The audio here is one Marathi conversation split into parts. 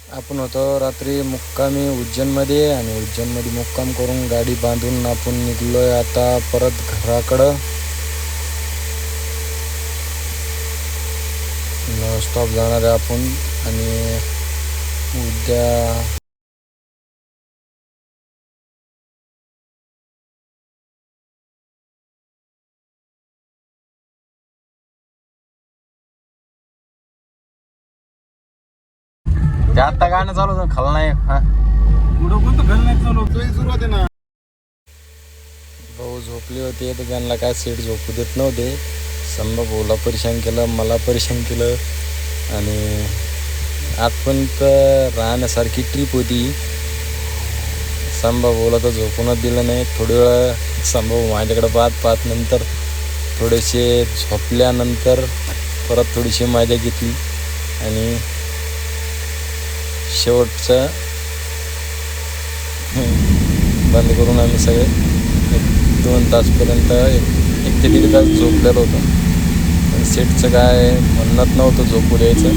आपण होतो रात्री मुक्कामी उज्जैनमध्ये आणि उज्जैनमध्ये मुक्काम करून गाडी बांधून आपण निघलोय आता परत घराकडं. स्टॉप जाणार आहे आपण आणि उद्या ते आता गाणं चालू होतं खलनायक. हा भाऊ झोपले होते तर त्यांना काय सीट झोपू देत नव्हते. संभा भाऊला परेशान केलं, मला परेशान केलं आणि आजपर्यंत राहण्यासारखी ट्रिप होती. संभा भाऊला तर झोपूनच दिलं नाही. थोडी वेळा संभा भाऊ माझ्याकडे पाहत नंतर थोडेसे झोपल्यानंतर परत थोडीशी मजा घेतली आणि शेवटचं बंद करून आम्ही सगळे 1-2 तासपर्यंत 1 ते 1.5 तास झोपलेलो होतो. पण सेटचं काय म्हणत नव्हतं झोपू द्यायचं.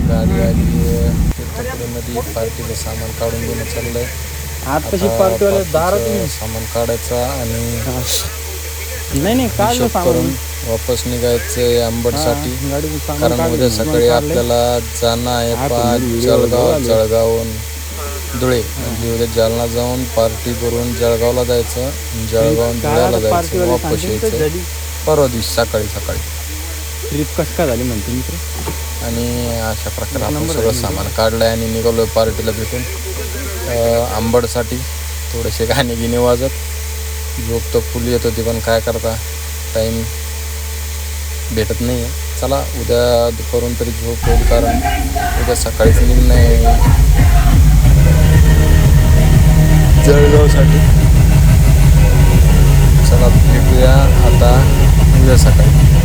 गाडी आली तीर्थपुरीमध्ये पार्टीचं सामान काढून घेऊन चाललंय. आता सामान काढायचं आणि हिशोब करून वापस निघायचं आंबटसाठी. कारण उद्या सकाळी आपल्याला जाणं आहे जळगावहून धुळे. म्हणजे उद्या जालना जाऊन पार्टी करून जळगावला जायचं, जळगावहून धुळ्याला जायचं, वापस यायचं परवा दिवशी सकाळी. ट्रिप कसं काय झाली म्हणते मित्र. आणि अशा प्रकारे आपण सगळं सामान काढलंय आणि निघालो पार्टीला भेटून. आंबटसाठी थोडेसे गाणे गिणे वाजत झोप तर फुल येत होती, पण काय करता टाईम भेटत नाही आहे. चला उद्या दुपारून तरी झोप होईल, कारण उद्या सकाळीच निघणं आहे जळगावसाठी. चला भेटूया आता उद्या सकाळी.